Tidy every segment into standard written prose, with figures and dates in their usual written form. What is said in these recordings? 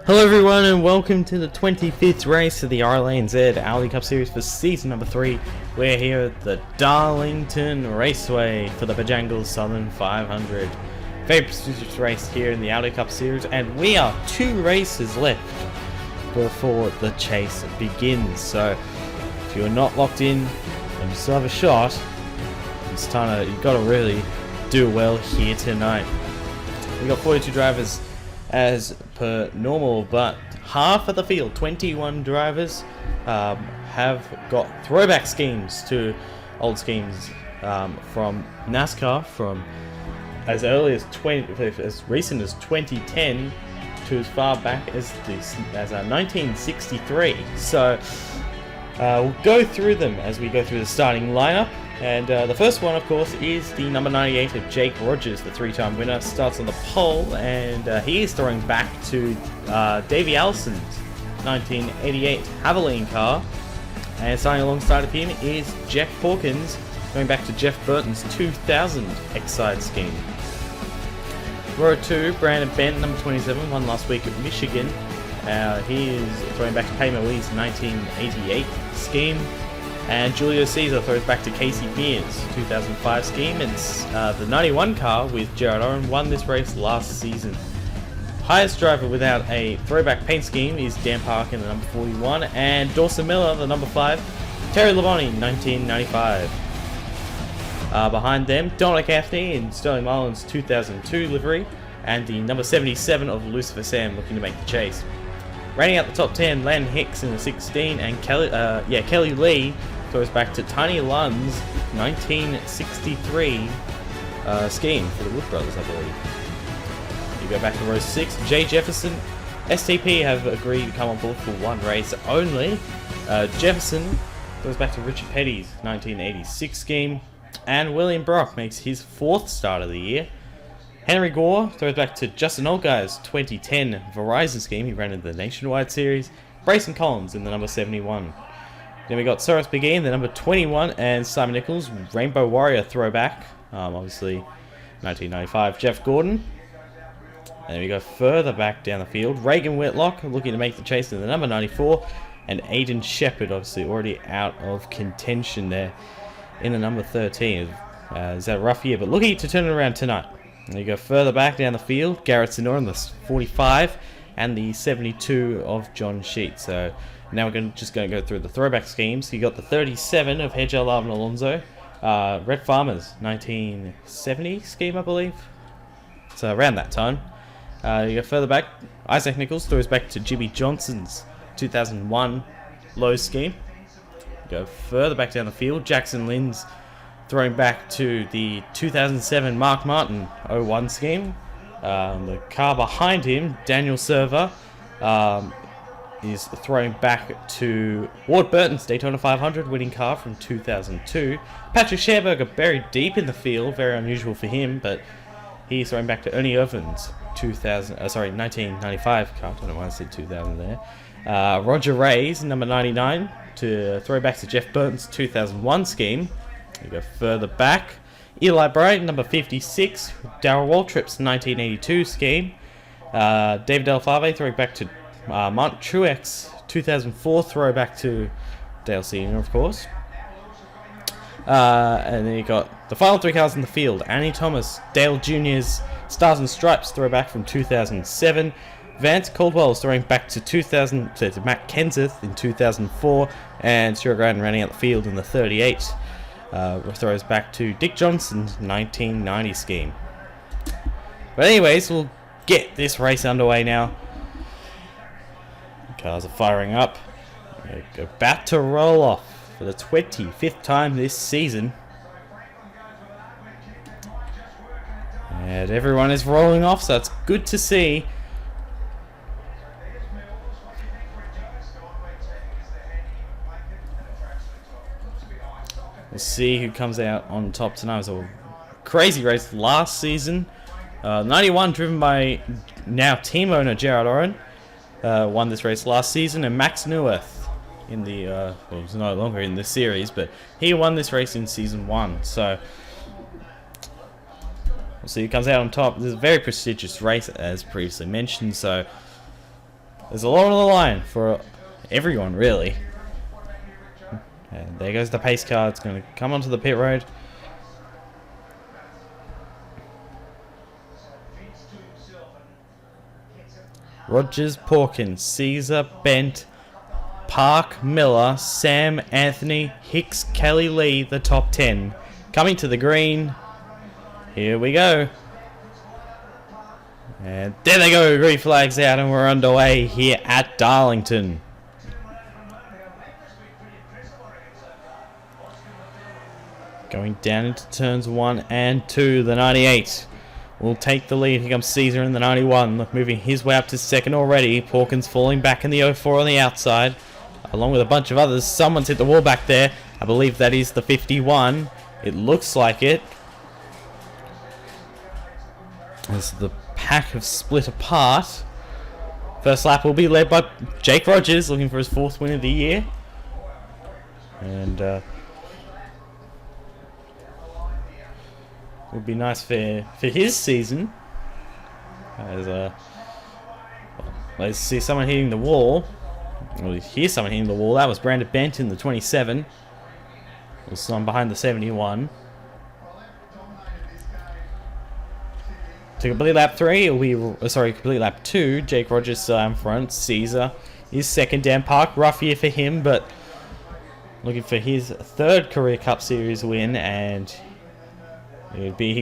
Hello everyone and welcome to the 25th race of the RLANZ Aldi Cup Series for season number 3. We're here at the Darlington Raceway for the Bojangles Southern 500. Very prestigious race here in the Aldi Cup Series, and we are 2 races left before the chase begins. So if you're not locked in and you still have a shot, it's time to, you've got to really do well here tonight. We've got 42 drivers as per normal, but half of the field, 21 drivers, have got throwback schemes to old schemes from NASCAR, from as early as as recent as 2010 to as far back as 1963. So we'll go through them as we go through the starting lineup. And the first one, of course, is the number 98 of Jake Rogers, the 3-time winner. Starts on the pole, and he is throwing back to Davey Allison's 1988 Haviland car. And starting alongside of him is Jeff Hawkins, going back to Jeff Burton's 2000 Excite scheme. Row 2, Brandon Bent, number 27, won last week at Michigan. He is throwing back to Paymo Lee's 1988 scheme. And Julio Caesar throws back to Casey Mears' 2005 scheme. It's the 91 car with Gerard Owen, won this race last season. Highest driver without a throwback paint scheme is Dan Parker in the number 41, and Dawson Miller, the number 5, Terry Labonte, 1995. Behind them, Dominic Anthony in Sterling Marlin's 2002 livery, and the number 77 of Lucifer Sam looking to make the chase. Rounding out the top 10, Len Hicks in the 16, and Kelly Lee goes back to Tiny Lund's 1963 scheme for the Wood Brothers, I believe. You go back to row 6, Jay Jefferson. STP have agreed to come on board for one race only. Jefferson goes back to Richard Petty's 1986 scheme, and William Brock makes his 4th start of the year. Henry Gore throws back to Justin Allguy's 2010 Verizon scheme. He ran in the Nationwide Series. Brayson Collins in the number 71. Then we got Cyrus Begin, the number 21, and Simon Nichols, Rainbow Warrior throwback. Obviously, 1995, Jeff Gordon. And then we go further back down the field. Reagan Whitlock looking to make the chase in the number 94. And Aiden Shepard, obviously already out of contention there in the number 13. Is that a rough year? But looking to turn it around tonight. And you go further back down the field, Garrett Sonora in the 45 and the 72 of John Sheet. So now we're just going to go through the throwback schemes. You got the 37 of Hedger Lavin Alonso, Rhett Farmer's 1970 scheme, I believe. So around that time. You go further back, Isaac Nichols throws back to Jimmy Johnson's 2001 Lowe's scheme. You go further back down the field, Jackson Lynn's throwing back to the 2007 Mark Martin 01 scheme. The car behind him, Daniel Server, is throwing back to Ward Burton's Daytona 500 winning car from 2002. Patrick Scherberger buried deep in the field, very unusual for him, but he's throwing back to Ernie Irvin's 1995 car. I don't know why I said 2000 there. Roger Ray's number 99 to throw back to Jeff Burton's 2001 scheme. We go further back. Eli Bryant, number 56, Darrell Waltrip's 1982 scheme. David Delfave throwing back to Mont Truex, 2004 throwback to Dale Sr., of course. And then you got the final 3 cars in the field. Annie Thomas, Dale Jr.'s Stars and Stripes throwback from 2007. Vance Caldwell is throwing back to Matt Kenseth in 2004. And Stuart Grattan running out the field in the 38. Throws back to Dick Johnson's 1990 scheme. But anyways, we'll get this race underway now. Cars are firing up. We're about to roll off for the 25th time this season. And everyone is rolling off, so it's good to see. We'll see who comes out on top tonight. It was a crazy race last season. 91 driven by now team owner Gerard Owen. Won this race last season. And Max Neuwirth in the, well, he's no longer in the series, but he won this race in season 1. So we'll see who comes out on top. This is a very prestigious race, as previously mentioned. So there's a lot on the line for everyone, really. And there goes the pace car. It's going to come onto the pit road. Rogers, Porkins, Caesar, Bent, Park, Miller, Sam, Anthony, Hicks, Kelly, Lee, the top 10. Coming to the green. Here we go. And there they go. Green flags out and we're underway here at Darlington. Going down into turns 1 and 2. The 98 will take the lead. Here comes Caesar in the 91. Look, moving his way up to second already. Porkins falling back in the 04 on the outside, along with a bunch of others. Someone's hit the wall back there. I believe that is the 51. It looks like it. As the pack have split apart. First lap will be led by Jake Rogers, looking for his 4th win of the year. And would be nice for his season. As let's see someone hitting the wall. Well, hear someone hitting the wall. That was Brandon Bent in the 27. There's someone behind the 71. To complete lap 3, it'll be complete lap 2. Jake Rogers still out in front. Caesar is second. Dan Park, rough year for him, but looking for his 3rd career Cup Series win, and it would be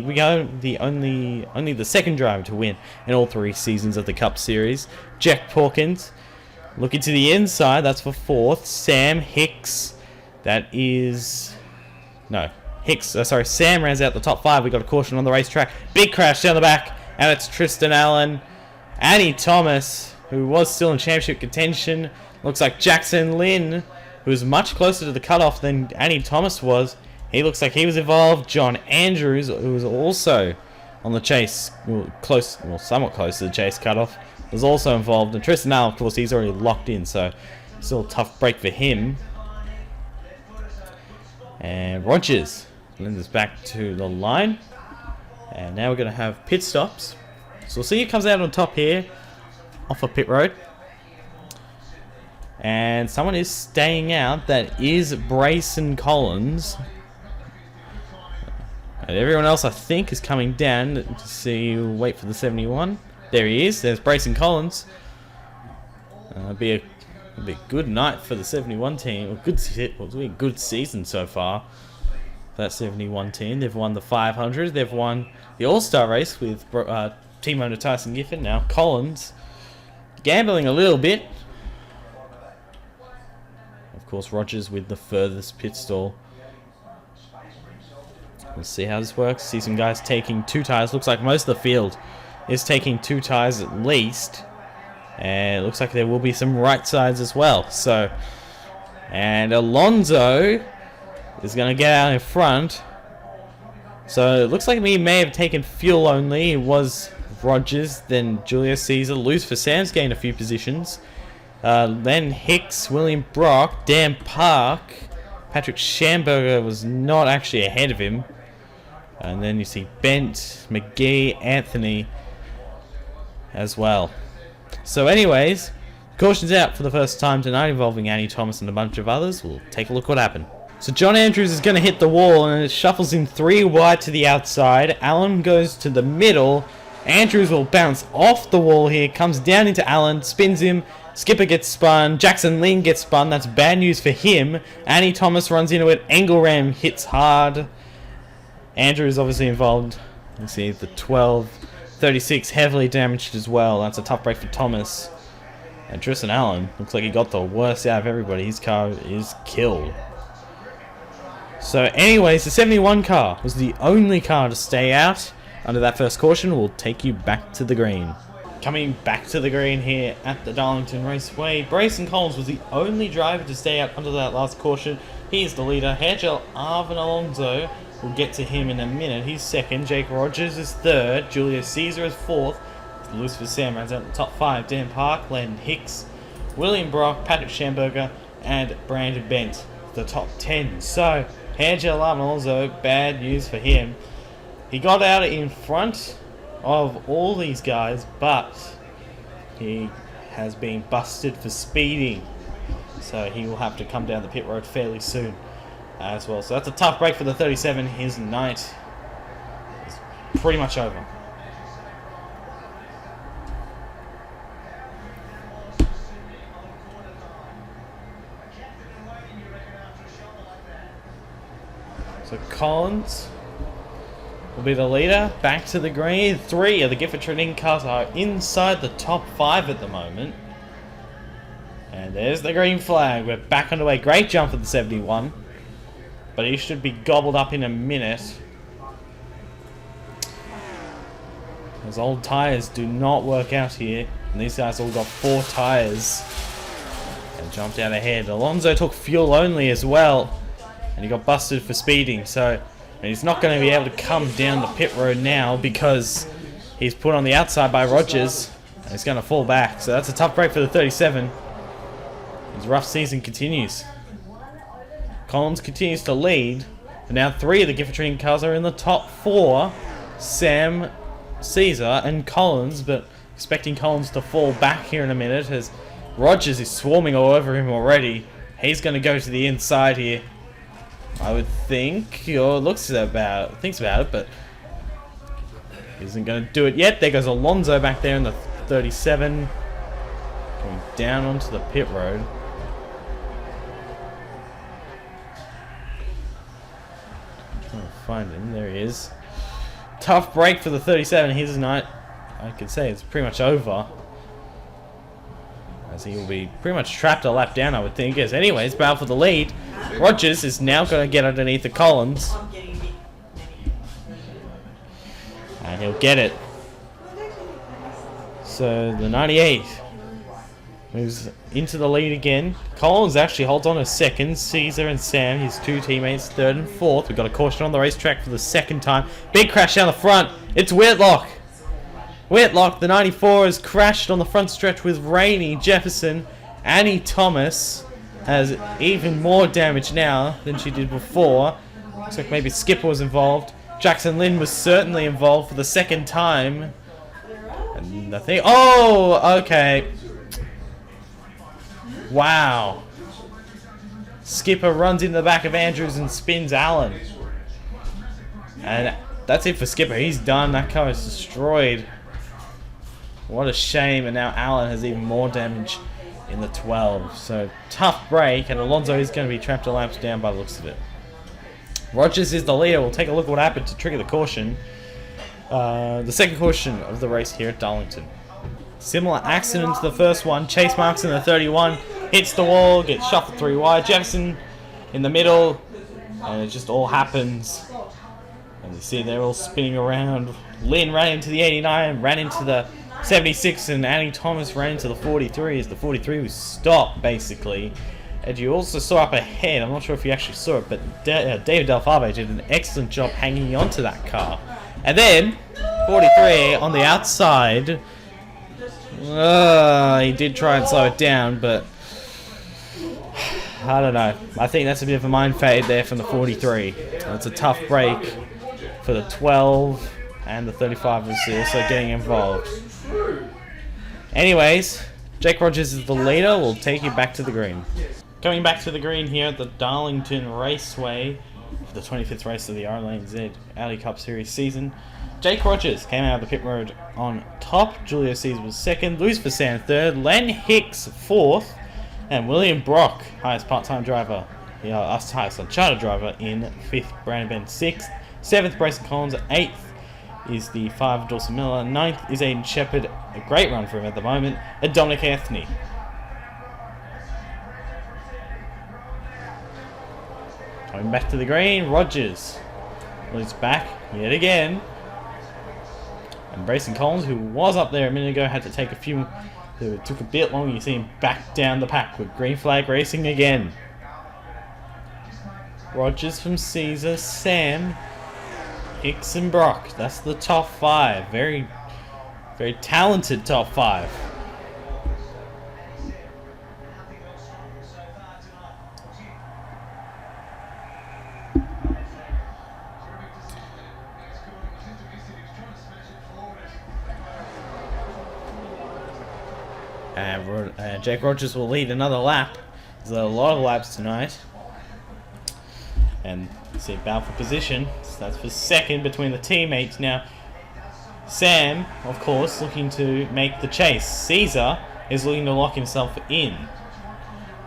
only the 2nd driver to win in all 3 seasons of the Cup Series. Jack Porkins looking to the inside. That's for 4th. Sam Hicks. Sam rounds out the top 5. We got a caution on the racetrack. Big crash down the back, and it's Tristan Allen. Annie Thomas, who was still in championship contention. Looks like Jackson Lynn, who was much closer to the cutoff than Annie Thomas was. He looks like he was involved. John Andrews, who was also on the chase, somewhat close to the chase cutoff, was also involved. And Tristan Allen, of course, he's already locked in, so still a tough break for him. And Rogers lends us back to the line. And now we're going to have pit stops. So we'll see who comes out on top here, off of pit road. And someone is staying out. That is Brayson Collins. And everyone else, I think, is coming down to see. Wait for the 71. There he is. There's Brayson Collins. It'll be a good night for the 71 team. It'll be a good season so far for that 71 team. They've won the 500. They've won the All-Star race with team owner Tyson Giffen. Now Collins gambling a little bit. Of course, Rogers with the furthest pit stall. We'll see how this works. See some guys taking 2 tires. Looks like most of the field is taking 2 tires at least. And it looks like there will be some right sides as well. So, and Alonso is going to get out in front. So it looks like he may have taken fuel only. It was Rogers, then Julius Caesar. Lose for Sam's gained a few positions. Then Hicks, William Brock, Dan Park. Patrick Schamberger was not actually ahead of him. And then you see Bent, McGee, Anthony as well. So anyways, caution's out for the first time tonight involving Annie Thomas and a bunch of others. We'll take a look what happened. So John Andrews is going to hit the wall and it shuffles him 3 wide to the outside. Allen goes to the middle. Andrews will bounce off the wall here, comes down into Allen, spins him. Skipper gets spun. Jackson Lynn gets spun. That's bad news for him. Annie Thomas runs into it. Engelram hits hard. Andrews obviously involved. You see the 12-36 heavily damaged as well. That's a tough break for Thomas. And Tristan Allen looks like he got the worst out of everybody. His car is killed. So anyways, the 71 car was the only car to stay out under that first caution. We'll take you back to the green. Coming back to the green here at the Darlington Raceway, Brayson Collins was the only driver to stay out under that last caution. He is the leader. Hergel Arvin Alonso, we'll get to him in a minute. He's second. Jake Rogers is third. Julius Caesar is fourth. Lucifer Sam runs out the top 5. Dan Park, Landon Hicks, William Brock, Patrick Schamberger, and Brandon Bent, the top 10. So, Hergel Arvin Alonso, bad news for him. He got out in front of all these guys, but he has been busted for speeding. So he will have to come down the pit road fairly soon as well. So that's a tough break for the 37. His night is pretty much over. So Collins will be the leader. Back to the green. 3 of the Gifford Trading cars are inside the top 5 at the moment. And there's the green flag. We're back underway. Great jump for the 71. But he should be gobbled up in a minute. Those old tyres do not work out here. And these guys all got 4 tyres. And jumped out ahead. Alonso took fuel only as well. And he got busted for speeding. So he's not going to be able to come down the pit road now because he's put on the outside by Rogers. And he's going to fall back. So that's a tough break for the 37. His rough season continues. Collins continues to lead. And now 3 of the Gifford Trading cars are in the top 4. Sam, Caesar, and Collins. But expecting Collins to fall back here in a minute as Rogers is swarming all over him already. He's going to go to the inside here. I would think, or thinks about it, but isn't going to do it yet. There goes Alonso back there in the 37. Going down onto the pit road. Trying to find him. There he is. Tough break for the 37. His night, I could say, it's pretty much over. As he will be pretty much trapped a lap down, I would think. As anyways, battle for the lead. Rogers is now going to get underneath the Collins. And he'll get it. So the 98 moves into the lead again. Collins actually holds on a second. Caesar and Sam, his 2 teammates, 3rd and 4th. We've got a caution on the racetrack for the 2nd time. Big crash down the front. It's Whitlock. Whitlock, the 94, has crashed on the front stretch with Rainey, Jefferson, Annie Thomas. Has even more damage now than she did before. Looks like maybe Skipper was involved. Jackson Lynn was certainly involved for the 2nd time. And nothing. Oh, okay. Wow. Skipper runs into the back of Andrews and spins Allen. And that's it for Skipper. He's done. That car is destroyed. What a shame. And now Allen has even more damage in the 12. So tough break, and Alonso is going to be trapped a lap down by the looks of it. Rogers is the leader. We'll take a look at what happened to trigger the caution. The 2nd caution of the race here at Darlington. Similar accident to the first one. Chase Marks in the 31 hits the wall, gets shuffled 3 wide. Jefferson in the middle, and it just all happens. And you see they're all spinning around. Lynn ran into the 89, ran into the 76, and Annie Thomas ran into the 43 as the 43 was stopped, basically. And you also saw up ahead, I'm not sure if you actually saw it, but David Delfave did an excellent job hanging onto that car. And then, 43 on the outside. He did try and slow it down, but I don't know. I think that's a bit of a mind fade there from the 43. It's a tough break for the 12, and the 35 is also getting involved. Anyways, Jake Rogers is the leader. We'll take you back to the green. Coming back to the green here at the Darlington Raceway for the 25th race of the RLANZ Audi Cup Series season. Jake Rogers came out of the pit road on top. Julio Caesar was 2nd. Luis Vassan 3rd. Len Hicks 4th. And William Brock, highest part-time driver, highest uncharted driver, in 5th. Brandon Ben 6th. 7th, Brayson Collins. 8th is the 5 of Dawson Miller. 9th is Aiden Shepherd. A great run for him at the moment. And Dominic Anthony. Coming back to the green, Rogers leads back yet again. And Brayson Collins, who was up there a minute ago, had to take it took a bit longer. You see him back down the pack with green flag racing again. Rogers from Caesar, Sam, Hicks and Brock. That's the top 5. Very, very talented top 5. And Jake Rogers will lead another lap. There's a lot of laps tonight. And see, battle for position. So that's for second between the teammates. Now, Sam, of course, looking to make the chase. Caesar is looking to lock himself in.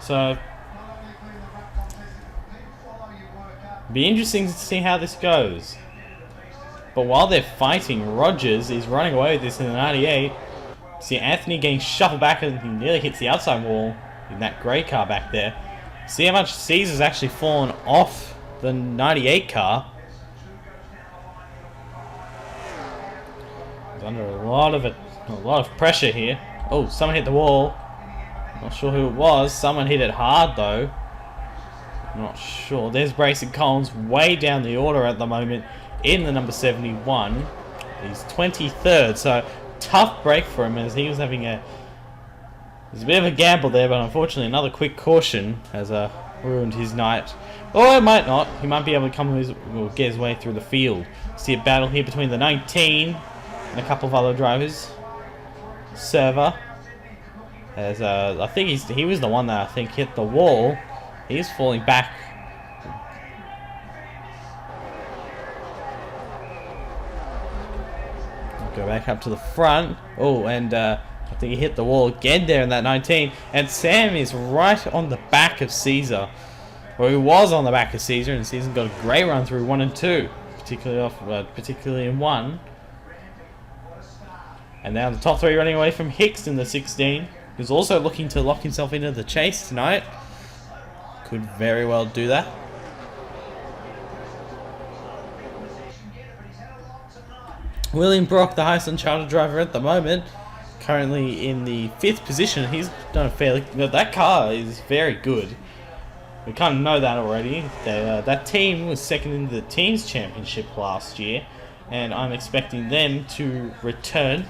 So, be interesting to see how this goes. But while they're fighting, Rogers is running away with this in the 98. See Anthony getting shuffled back and he nearly hits the outside wall in that grey car back there. See how much Caesar's actually fallen off the 98 car. He's under a lot of pressure here. Oh, someone hit the wall. Not sure who it was. Someone hit it hard though. Not sure. There's Brayson Collins way down the order at the moment in the number 71. He's 23rd, so tough break for him as he was having there's a bit of a gamble there, but unfortunately another quick caution has ruined his night. Or it might not. He might be able to get his way through the field. See a battle here between the 19 and a couple of other drivers. Server as I think he was the one that I think hit the wall. He's falling back. Go back up to the front. Oh, and I think he hit the wall again there in that 19. And Sam is right on the back of Caesar. Well, he was on the back of Caesar, and Caesar's got a great run through 1 and 2, particularly in 1. And now the top 3 running away from Hicks in the 16, who's also looking to lock himself into the chase tonight. Could very well do that. William Brock, the highest uncharted driver at the moment, currently in the 5th position. He's done a fairly... that car is very good. We kind of know that already. That team was second in the teams championship last year, and I'm expecting them to return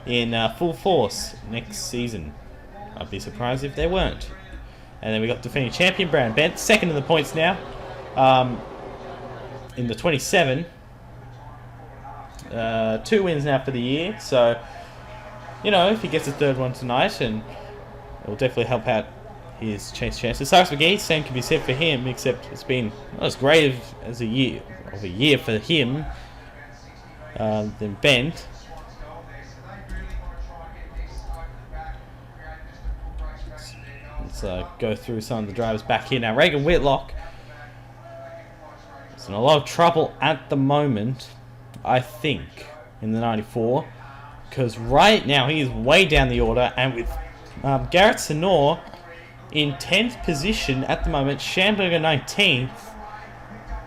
in full force next season. I'd be surprised if they weren't. And then we got defending champion Brandon Bent, second in the points now, in the 27. 2 wins now for the year, so you know, if he gets a 3rd one tonight, and it will definitely help out his chase chances. Cyrus McGee, same can be said for him, except it's been not as great as a year for him than Bent. Let's go through some of the drivers back here now. Reagan Whitlock is in a lot of trouble at the moment, I think, in the 94, because right now he is way down the order, and with Garrett Sonor in 10th position at the moment, Schamberger 19th,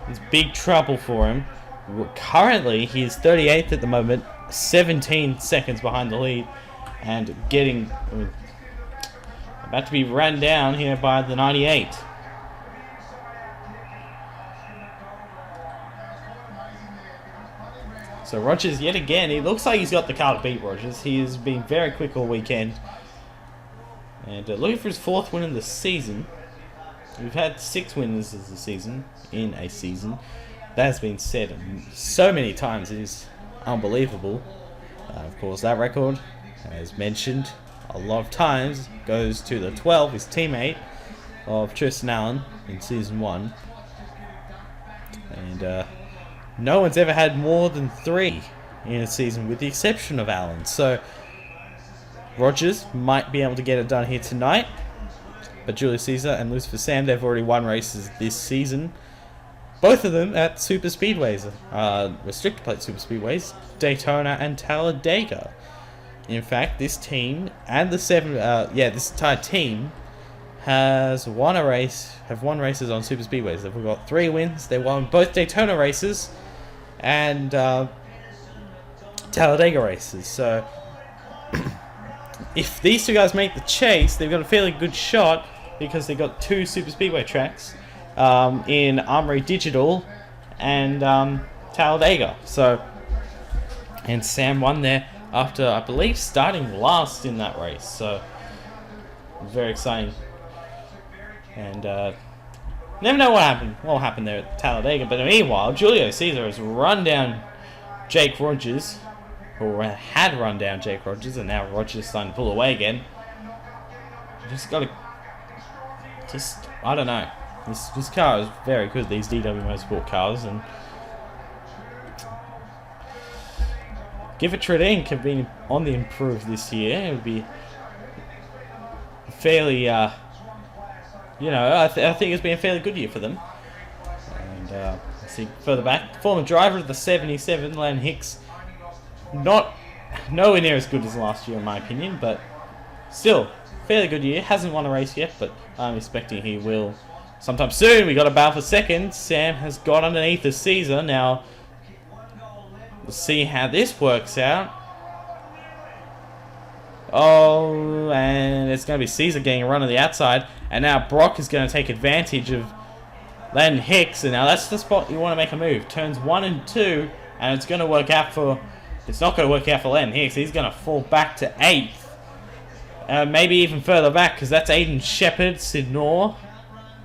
is big trouble for him. Currently, he is 38th at the moment, 17 seconds behind the lead, and getting about to be run down here by the 98. So Rogers, yet again, it looks like he's got the car to beat Rogers. He has been very quick all weekend. And looking for his 4th win of the season. We've had 6 wins of the season, in a season. That has been said so many times, it is unbelievable. Of course, that record, as mentioned a lot of times, goes to the 12, his teammate, of Tristan Allen in Season 1. And no one's ever had more than 3 in a season, with the exception of Allen. So Rogers might be able to get it done here tonight. But Julius Caesar and Lucifer Sam, they've already won races this season. Both of them at super speedways, restricted plate super speedways, Daytona and Talladega. In fact, this team and the this entire team have won races on super speedways. They've got 3 wins. They won both Daytona races and Talladega races. So if these 2 guys make the chase, they've got a fairly good shot, because they've got 2 super speedway tracks in Armory Digital and Talladega. So, and Sam won there after, I believe, starting last in that race. So very exciting. And never know what happened there at Talladega. But meanwhile, Julio Caesar has run down Jake Rogers, or had run down Jake Rogers, and now Rogers is starting to pull away again. Just gotta, I don't know. This car is very good. These DW Motorsport cars, and Give It Inc. have been on the improve this year. It would be fairly, I think it's been a fairly good year for them. And let's see further back, former driver of the 77, Lan Hicks, nowhere near as good as last year in my opinion, but still fairly good year. Hasn't won a race yet, but I'm expecting he will sometime soon. We got a battle for second. Sam has got underneath the Caesar. Now we'll see how this works out. Oh, and it's going to be Caesar getting a run on the outside. And now Brock is going to take advantage of Len Hicks. And now that's the spot you want to make a move. Turns 1 and 2. And it's going to work out for... It's not going to work out for Len Hicks. He's going to fall back to 8th. Maybe even further back, because that's Aiden Shepard, Sidnor.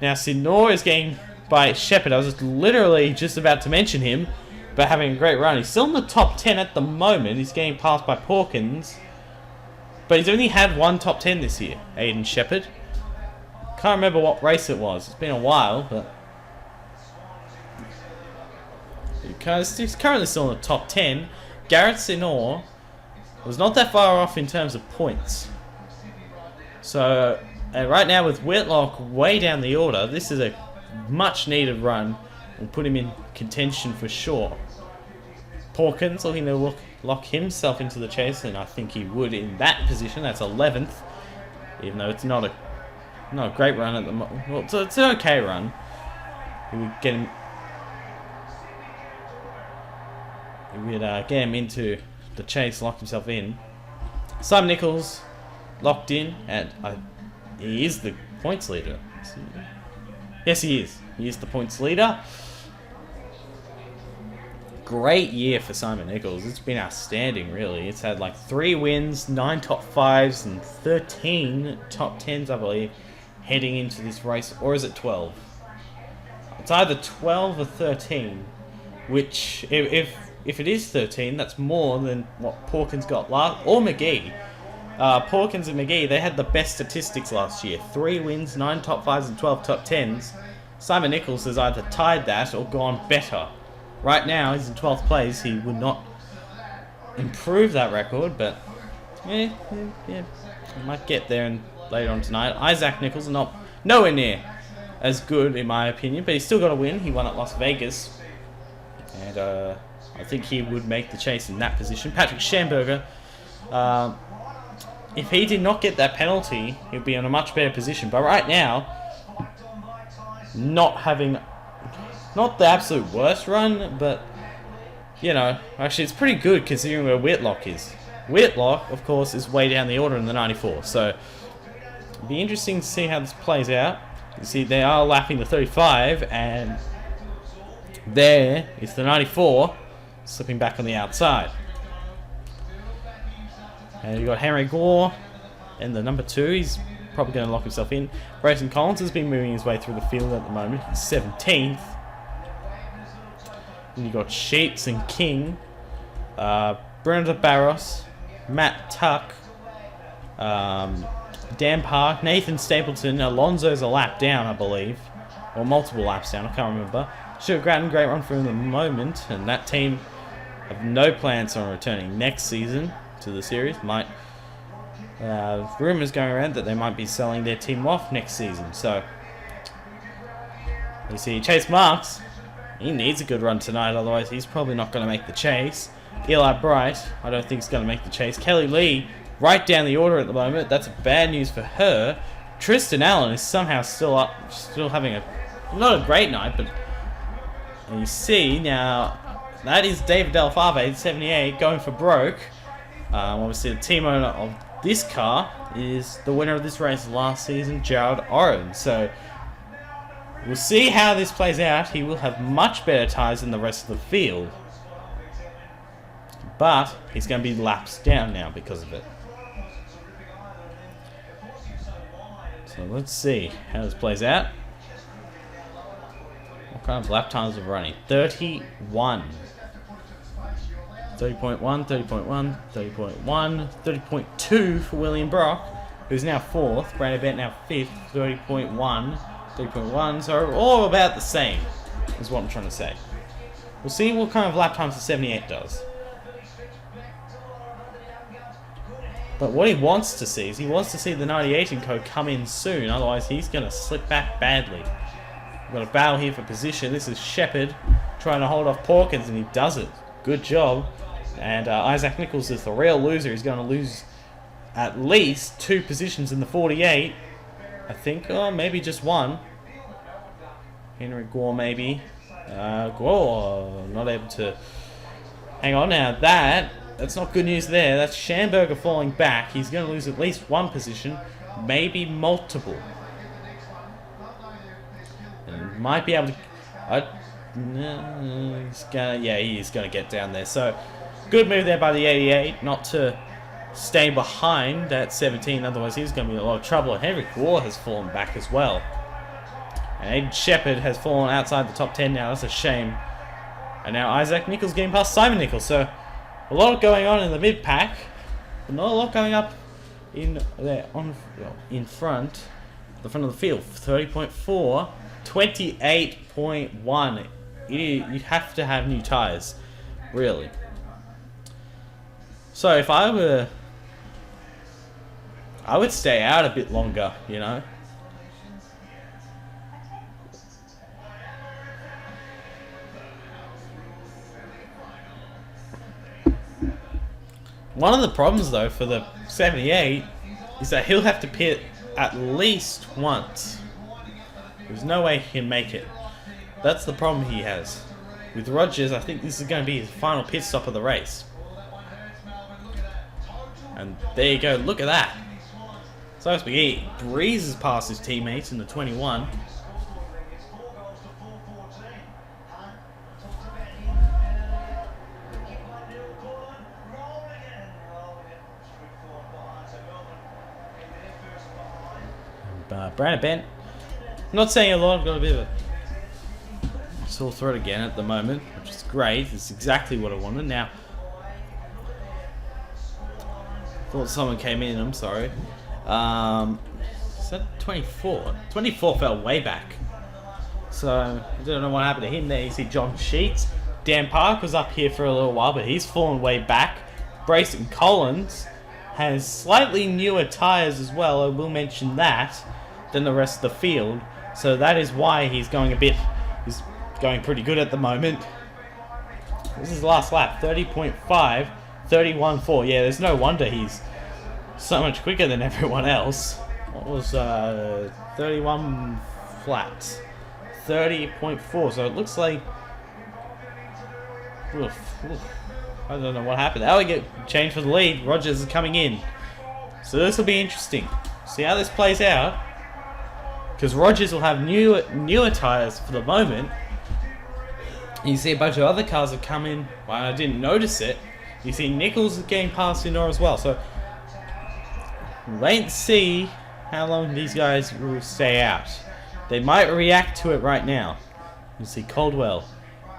Now Sidnor is getting by Shepard. I was literally just about to mention him, but having a great run. He's still in the top 10 at the moment. He's getting passed by Pawkins. But he's only had one top 10 this year, Aiden Shepard. Can't remember what race it was. It's been a while, but he's currently still in the top 10. Garrett Sinor was not that far off in terms of points. So, right now with Whitlock way down the order, this is a much needed run. We'll put him in contention for sure. Pawkins looking to lock himself into the chase, and I think he would in that position. That's 11th, even though it's not a great run at the moment. Well, it's an okay run. We would get him. We would get him into the chase, lock himself in. Simon Nichols locked in, and he is the points leader. Yes, he is. He is the points leader. Great year for Simon Nichols. It's been outstanding, really. It's had like 3 wins, 9 top 5s, and 13 top 10s, I believe, heading into this race. Or is it 12? It's either 12 or 13, which, if it is 13, that's more than what Pawkins got last, or McGee. Pawkins and McGee, they had the best statistics last year. 3 wins, 9 top 5s, and 12 top 10s. Simon Nichols has either tied that or gone better. Right now, he's in 12th place. He would not improve that record, but yeah, he might get there later on tonight. Isaac Nichols is nowhere near as good, in my opinion, but he's still got a win. He won at Las Vegas, and I think he would make the chase in that position. Patrick Schamberger, if he did not get that penalty, he'd be in a much better position. But right now, not the absolute worst run, but, actually it's pretty good considering where Whitlock is. Whitlock, of course, is way down the order in the 94, so it'll be interesting to see how this plays out. You see, they are lapping the 35, and there is the 94, slipping back on the outside. And you've got Henry Gore in the number 2. He's probably going to lock himself in. Brayson Collins has been moving his way through the field at the moment. He's 17th. And you've got Sheets and King. Brenda Barros. Matt Tuck. Dan Park. Nathan Stapleton. Alonso's a lap down, I believe. Or multiple laps down, I can't remember. Stuart Grattan, great run for him at the moment. And that team have no plans on returning next season to the series. Rumours going around that they might be selling their team off next season. So, you see, Chase Marks, he needs a good run tonight, otherwise he's probably not going to make the chase. Eli Bright, I don't think he's going to make the chase. Kelly Lee, right down the order at the moment. That's bad news for her. Tristan Allen is somehow still having not a great night, but and you see now that is David Delfave, 78, going for broke. Obviously, the team owner of this car is the winner of this race last season, Jared Oren. So, we'll see how this plays out. He will have much better tyres than the rest of the field. But, he's going to be laps down now because of it. So, let's see how this plays out. What kind of lap times are we running? 31. 30.1, 30.1, 30.1, 30.2 for William Brock. who's now 4th. Brandon Bent now 5th, 30.1. 3.1, so all about the same, is what I'm trying to say. We'll see what kind of lap times the 78 does. But what he wants to see is he wants to see the 98 in code come in soon, otherwise he's going to slip back badly. We've got a battle here for position. This is Shepard trying to hold off Porkins, and he does it. Good job. And Isaac Nichols is the real loser. He's going to lose at least 2 positions in the 48, I think, or maybe just 1. Henry Gore maybe. Gore not able to hang on. Now that's not good news there. That's Schamberger falling back. He's going to lose at least 1 position, maybe multiple. And might be able to. He's gonna get down there. So good move there by the 88, not to stay behind at 17. Otherwise, he's going to be in a lot of trouble. Henry Gore has fallen back as well. And Aiden Shepard has fallen outside the top 10 now. That's a shame. And now Isaac Nichols getting past Simon Nichols. So a lot going on in the mid pack, but not a lot going up in there in front, the front of the field. 30.4, 28.1. You have to have new tires, really. So if I were, I would stay out a bit longer, you know. One of the problems, though, for the 78 is that he'll have to pit at least once. There's no way he can make it. That's the problem he has. With Rogers, I think this is going to be his final pit stop of the race. And there you go, look at that. So he breezes past his teammates in the 21. Brandon Bent, not saying a lot, I've got a bit of a sore throat again at the moment, which is great. It's exactly what I wanted. Now, thought someone came in, I'm sorry. Is that 24? 24 fell way back. So, I don't know what happened to him there. You see John Sheets. Dan Park was up here for a little while, but he's fallen way back. Brayson Collins has slightly newer tyres as well, I will mention that, than the rest of the field. So that is why he's going pretty good at the moment. This is the last lap, 30.5, 31.4. Yeah, there's no wonder he's so much quicker than everyone else. What was 31 flat? 30.4, so it looks like... I don't know what happened. Now we get changed for the lead. Rogers is coming in. So this will be interesting. See how this plays out. Because Rogers will have newer tyres for the moment. You see a bunch of other cars have come in. Well, I didn't notice it. You see Nichols is getting past Inor as well. So wait and see how long these guys will stay out. They might react to it right now. You see Caldwell,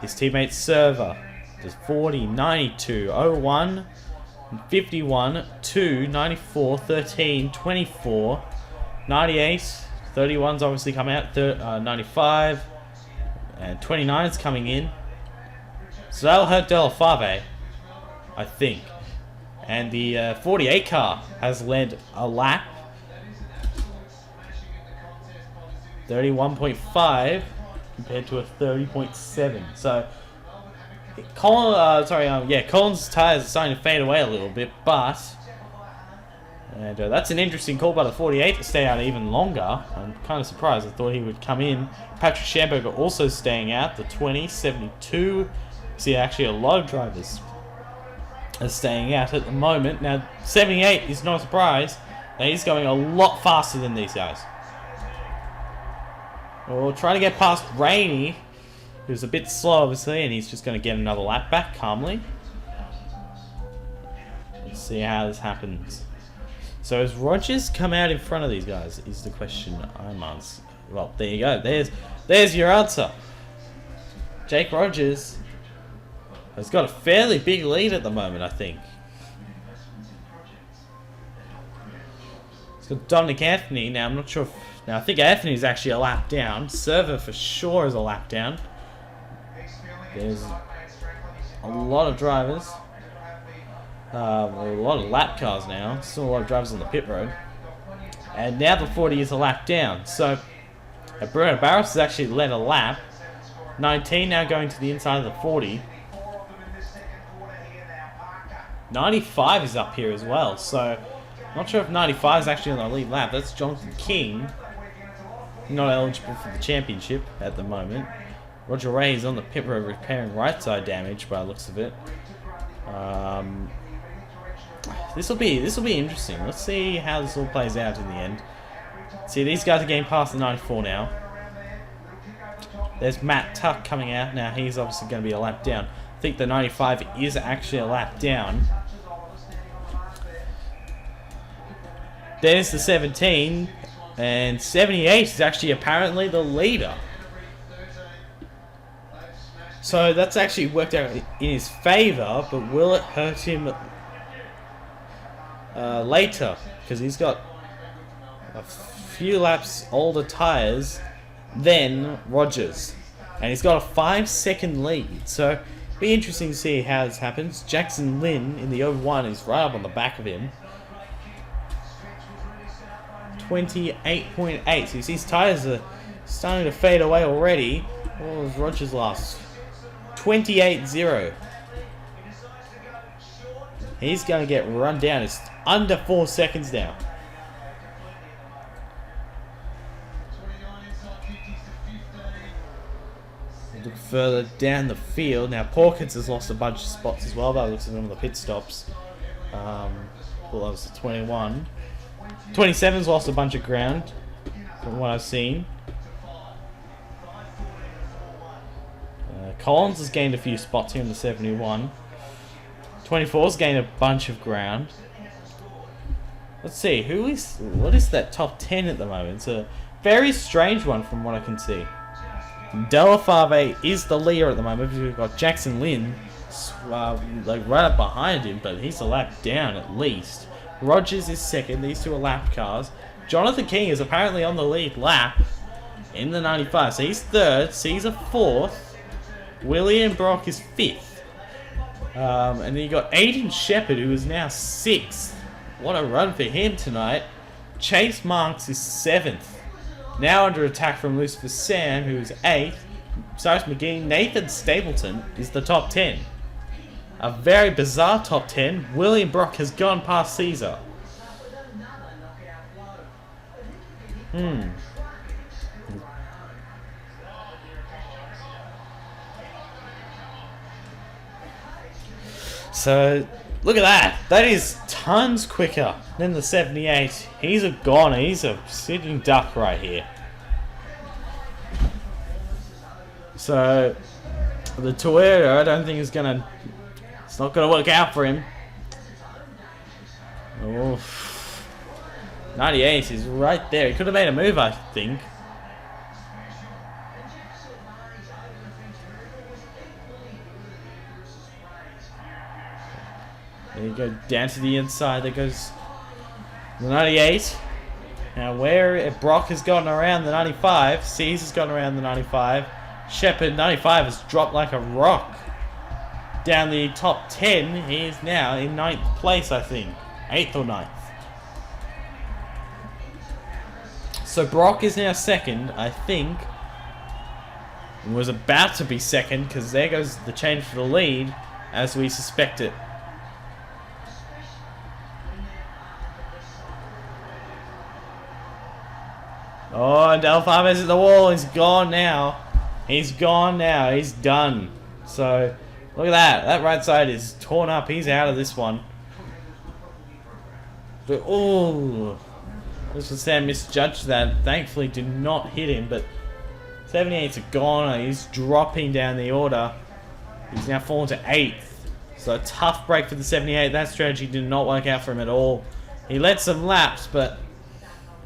his teammate Server. There's 40, 92, 01, 51, 2, 94, 13, 24, 98, 31's obviously come out, 95, and 29's coming in. So that'll hurt Della Fave, I think. And the 48 car has led a lap. 31.5 compared to a 30.7. So Collins' tyres are starting to fade away a little bit, but that's an interesting call by the 48 to stay out even longer. I'm kind of surprised. I thought he would come in. Patrick Schamberger also staying out, the 20, 72. See, actually a lot of drivers are staying out at the moment. Now, 78 is not a surprise. Now, he's going a lot faster than these guys. We're trying to get past Rainey, who's a bit slow, obviously, and he's just going to get another lap back calmly. Let's see how this happens. So has Rogers come out in front of these guys, is the question I'm asking. Well, there you go. There's your answer. Jake Rogers has got a fairly big lead at the moment, I think. He's got Dominic Anthony. Now, I'm not sure if... Now, I think Anthony's actually a lap down. Server for sure is a lap down. There's a lot of drivers. A lot of lap cars now. Still a lot of drivers on the pit road. And now the 40 is a lap down. So, Bruno Barros has actually led a lap. 19 now going to the inside of the 40. 95 is up here as well. So, not sure if 95 is actually on the lead lap. That's Jonathan King. Not eligible for the championship at the moment. Roger Ray is on the pit road repairing right side damage by the looks of it. This will be interesting. Let's see how this all plays out in the end. See, these guys are getting past the 94 now. There's Matt Tuck coming out now. He's obviously going to be a lap down. I think the 95 is actually a lap down. There's the 17, and 78 is actually apparently the leader. So that's actually worked out in his favour, but will it hurt him later? Because he's got a few laps older tyres than Rogers, and he's got a 5-second lead. So be interesting to see how this happens. Jackson Lin in the 01 is right up on the back of him. 28.8. So you see his tyres are starting to fade away already. What was Rogers' last? 28.0. He's going to get run down. It's under 4 seconds now. Look further down the field. Now, Porkins has lost a bunch of spots as well, but it looks at some of the pit stops. Well, that was the 21. 27's lost a bunch of ground, from what I've seen. Collins has gained a few spots here in the 71. 24's gained a bunch of ground. Let's see, what is that top 10 at the moment? It's a very strange one from what I can see. Delafave is the leader at the moment. We've got Jackson Lin like right up behind him, but he's a lap down at least. Rogers is second. These two are lap cars. Jonathan King is apparently on the lead lap in the 95. So he's third. Caesar fourth. William Brock is fifth. And then you got Aiden Shepherd, who is now sixth. What a run for him tonight. Chase Marks is seventh. Now under attack from Lucifer Sam, who is eighth. Cyrus McGee. Nathan Stapleton is the top 10. A very bizarre top 10. William Brock has gone past Caesar. So, look at that. That is tons quicker than the 78. He's a goner. He's a sitting duck right here. So, the Toyota, I don't think is going to... It's not going to work out for him. Oh, 98 is right there. He could have made a move, I think. There you go, down to the inside. There goes the 98. Now where Brock has gotten around the 95. Caesar's gotten around the 95. Shepherd, 95, has dropped like a rock. Down the top 10, he is now in 9th place, I think. 8th or 9th. So Brock is now second, I think. Was about to be second, because there goes the change for the lead, as we suspect it. Oh, and Delfame's at the wall. He's gone now. He's gone now. He's done. So, look at that. That right side is torn up. He's out of this one. But, oh, Mr. Sam misjudged that. Thankfully, did not hit him. But 78's a goner. He's dropping down the order. He's now fallen to 8th. So, a tough break for the 78. That strategy did not work out for him at all. He led some laps, but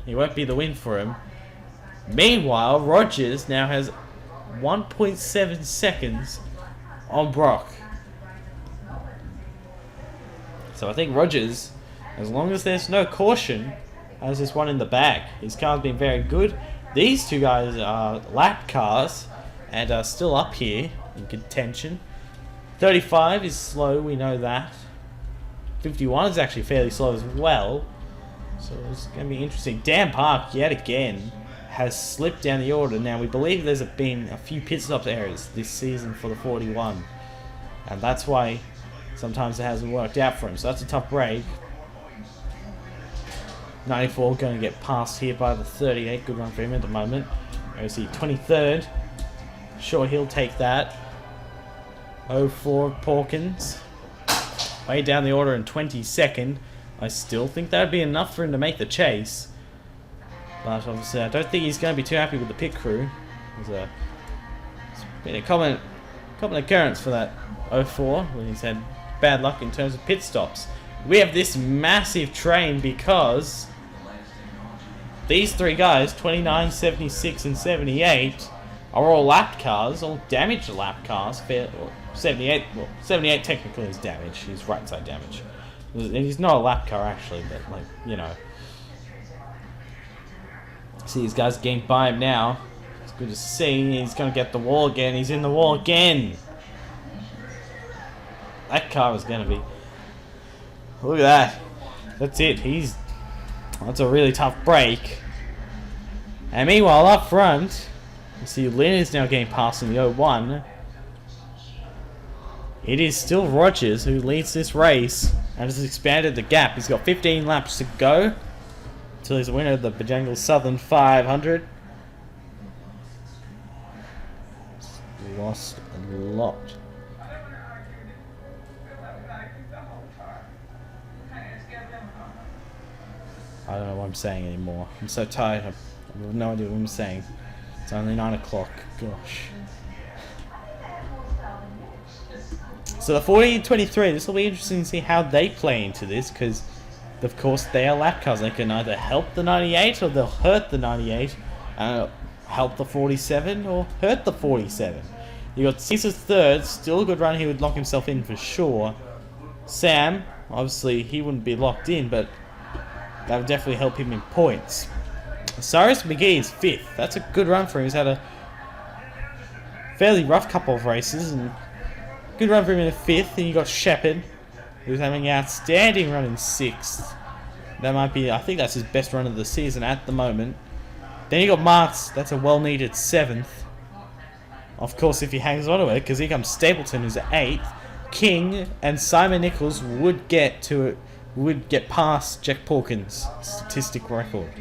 he won't be the win for him. Meanwhile, Rogers now has 1.7 seconds on Brock. So I think Rogers, as long as there's no caution, has this one in the bag. His car's been very good. These two guys are lap cars and are still up here in contention. 35 is slow, we know that. 51 is actually fairly slow as well. So it's going to be interesting. Dan Park, yet again, has slipped down the order. Now, we believe there's been a few pit stop errors this season for the 41. And that's why sometimes it hasn't worked out for him. So that's a tough break. 94 going to get passed here by the 38. Good run for him at the moment. OC 23rd. Sure, he'll take that. 04 Porkins. Way down the order in 22nd. I still think that would be enough for him to make the chase. But obviously I don't think he's going to be too happy with the pit crew. It's been a common occurrence for that 04 when he's had bad luck in terms of pit stops. We have this massive train because these three guys, 29, 76 and 78, are all lap cars, all damaged lap cars. 78 technically is damage. He's right side damage. And he's not a lap car actually, but like, you know. See these guys getting by him now. It's good to see. He's going to get the wall again. He's in the wall again. That car is going to be... Look at that. That's it. That's a really tough break. And meanwhile, up front, you see Lynn is now getting past in the 01. It is still Rogers who leads this race and has expanded the gap. He's got 15 laps to go until he's the winner of the Bojangles Southern 500. Lost a lot. I don't know what I'm saying anymore. I'm so tired. I have no idea what I'm saying. It's only 9 o'clock. Gosh. So the 40 and 23, this will be interesting to see how they play into this, because of course they are lap cars. They can either help the 98 or they'll hurt the 98, help the 47 or hurt the 47. You got Caesar's third, still a good run. He would lock himself in for sure. Sam, obviously he wouldn't be locked in, but that would definitely help him in points. Cyrus McGee is 5th. That's a good run for him. He's had a fairly rough couple of races and good run for him in 5th. And you got Shepard, who's having an outstanding run in 6th. That might be, I think that's his best run of the season at the moment. Then you got Marks, that's a well-needed 7th. Of course, if he hangs on to it, because here comes Stapleton, who's at 8th. King and Simon Nichols would get past Jack Porkins' statistic record.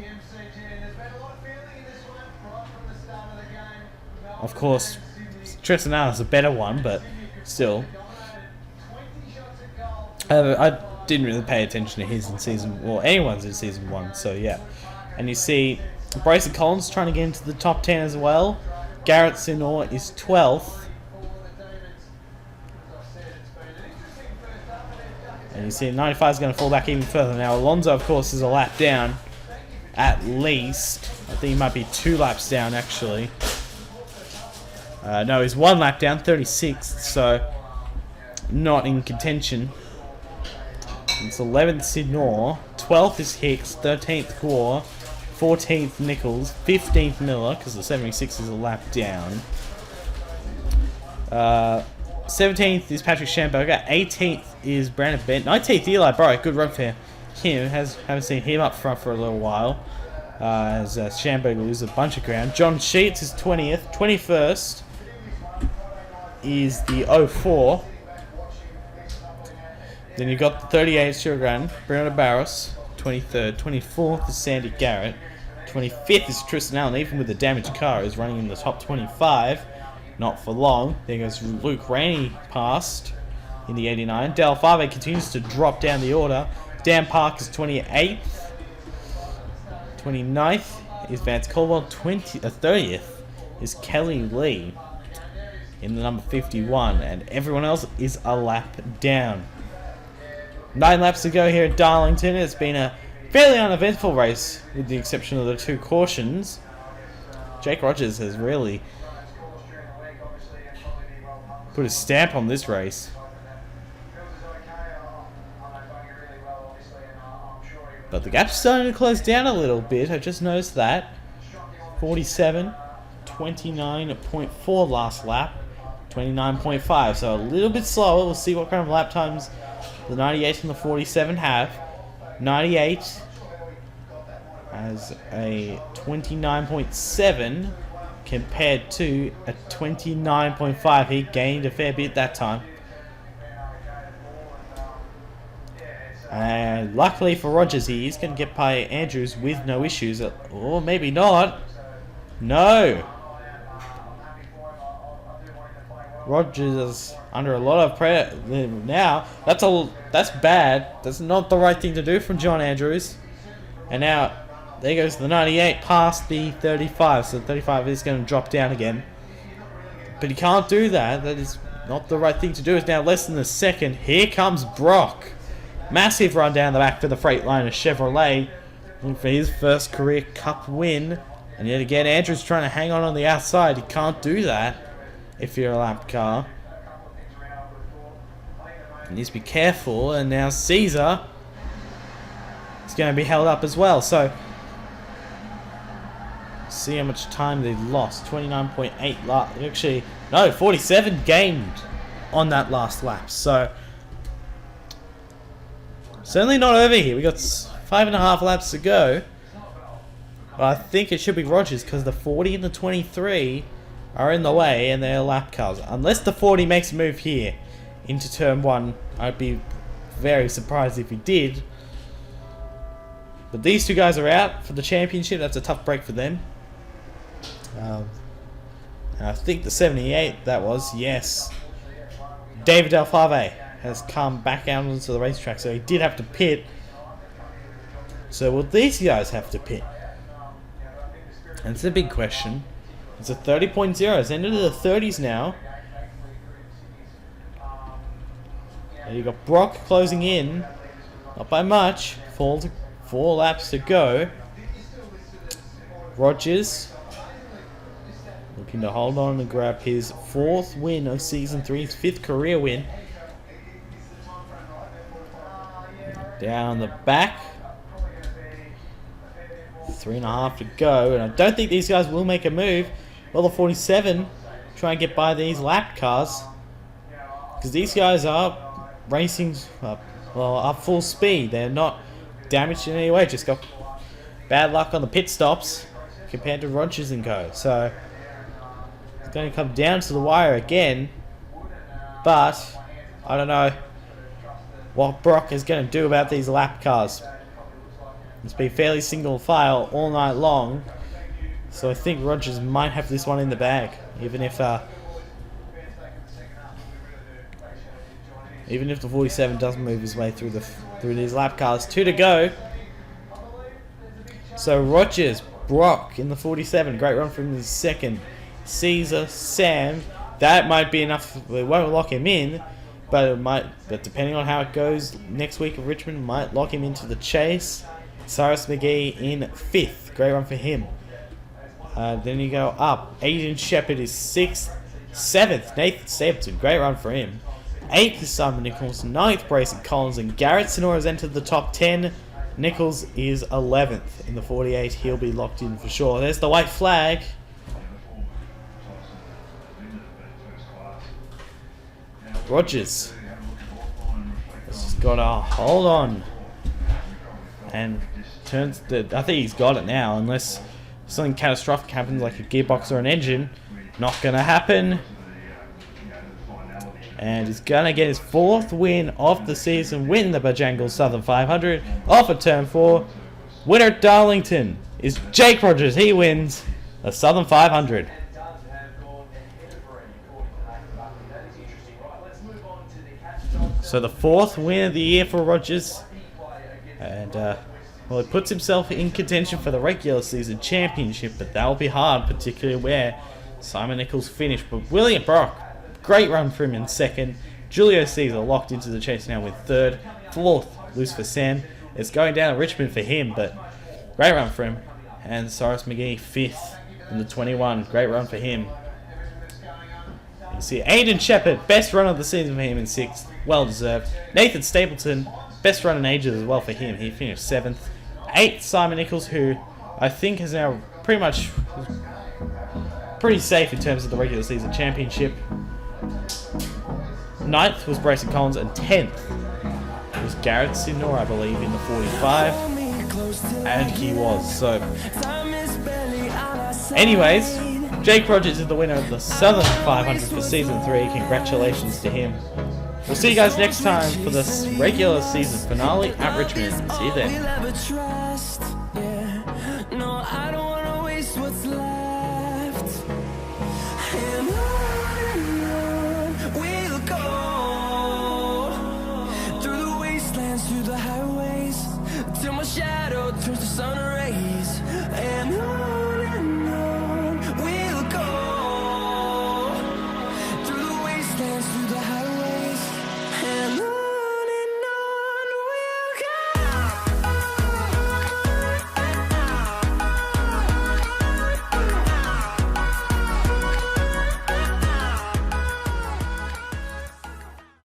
Of course, Tristan Allen's a better one, but still. I didn't really pay attention to his in season, or anyone's in season 1, so yeah. And you see Bryson Collins trying to get into the top 10 as well. Garrett Sinor is 12th. And you see 95 is going to fall back even further. Now Alonso, of course, is a lap down, at least. I think he might be 2 laps down, actually. No, he's 1 lap down, 36th, so not in contention. It's 11th Sidnor, 12th is Hicks, 13th Gore, 14th Nichols, 15th Miller, because the 76 is a lap down. 17th is Patrick Schamberger, 18th is Brandon Bent, 19th Eli Burrow, good run for him. Haven't seen him up front for a little while. As Schamberger loses a bunch of ground. John Sheets is 20th, 21st is the 04. Then you've got the 38 Sugargrand, Bruno Barros, 23rd. 24th is Sandy Garrett. 25th is Tristan Allen, even with the damaged car, is running in the top 25. Not for long. There goes Luke Rainey past in the 89. Del Fave continues to drop down the order. Dan Park is 28th. 29th is Vance Caldwell. 30th is Kelly Lee in the number 51. And everyone else is a lap down. 9 laps to go here at Darlington. It's been a fairly uneventful race, with the exception of the 2 cautions. Jake Rogers has really put a stamp on this race. But the gap's starting to close down a little bit. I just noticed that. 47, 29.4 last lap, 29.5. So a little bit slower. We'll see what kind of lap times the 98 and the 47 have. 98 has a 29.7 compared to a 29.5. He gained a fair bit that time. And luckily for Rogers, he's going to get by Andrews with no issues. Or maybe not. No. Rogers is under a lot of pressure now. That's bad. That's not the right thing to do from John Andrews. And now there goes the 98 past the 35. So 35 is going to drop down again. But he can't do that. That is not the right thing to do. It's now less than a second. Here comes Brock. Massive run down the back for the Freightliner Chevrolet. Looking for his first career cup win. And yet again, Andrews trying to hang on the outside. He can't do that if you're a lap car. He needs to be careful. And now Caesar is going to be held up as well. So, see how much time they lost. 29.8. Actually, no, 47 gained on that last lap. So, certainly not over here. We got 5.5 laps to go. But I think it should be Rogers because the 40 and the 23 are in the way and they're lap cars. Unless the 40 makes a move here into turn 1, I'd be very surprised if he did. But these two guys are out for the championship. That's a tough break for them. And I think the 78, that was, yes. David Alfave has come back out onto the racetrack, so he did have to pit. So will these guys have to pit? That's a big question. It's a 30.0. It's into the 30s now. And you got Brock closing in, not by much. 4 laps to go. Rogers looking to hold on and grab his 4th win of season 3, his 5th career win. Down the back. 3.5 to go, and I don't think these guys will make a move. Well, the 47 try and get by these lap cars because these guys are racing up full speed. They're not damaged in any way. Just got bad luck on the pit stops compared to Rogers and Co. So it's going to come down to the wire again. But I don't know what Brock is going to do about these lap cars. It's been fairly single file all night long, so I think Rogers might have this one in the bag, even if the 47 doesn't move his way through these lap cars. 2 to go. So Rogers, Brock in the 47, great run from the 2nd. Caesar, Sam, that might be enough. It won't lock him in, but it might. But depending on how it goes next week at Richmond, might lock him into the chase. Cyrus McGee in 5th. Great run for him. Then you go up. Aiden Shepherd is 6th. 7th, Nathan Stapleton. Great run for him. 8th is Simon Nichols. 9th, Brayson Collins. And Garrett Sonora has entered the top 10. Nichols is 11th in the 48. He'll be locked in for sure. There's the white flag. Rogers has just got to hold on. And I think he's got it now, unless something catastrophic happens like a gearbox or an engine. Not going to happen. And he's going to get his 4th win of the season, win the Bojangles Southern 500 off of turn 4. Winner at Darlington is Jake Rogers. He wins the Southern 500. So the 4th win of the year for Rogers. And, well, he puts himself in contention for the regular season championship, but that will be hard, particularly where Simon Nichols finished. But William Brock, great run for him in 2nd. Julio Caesar locked into the chase now with 3rd. 4th, Lucifer Sam. It's going down at Richmond for him, but great run for him. And Cyrus McGee 5th in the 21. Great run for him. You can see Aiden Shepherd, best run of the season for him in 6th. Well deserved. Nathan Stapleton, best run in ages as well for him. He finished 7th. 8th, Simon Nichols, who I think is now pretty much pretty safe in terms of the regular season championship. 9th was Brayson Collins, and 10th was Garrett Sinor, I believe, in the 45. And he was. So, anyways, Jake Rogers is the winner of the Southern 500 for Season 3. Congratulations to him. We'll see you guys next time for this regular season finale at Richmond. See you then.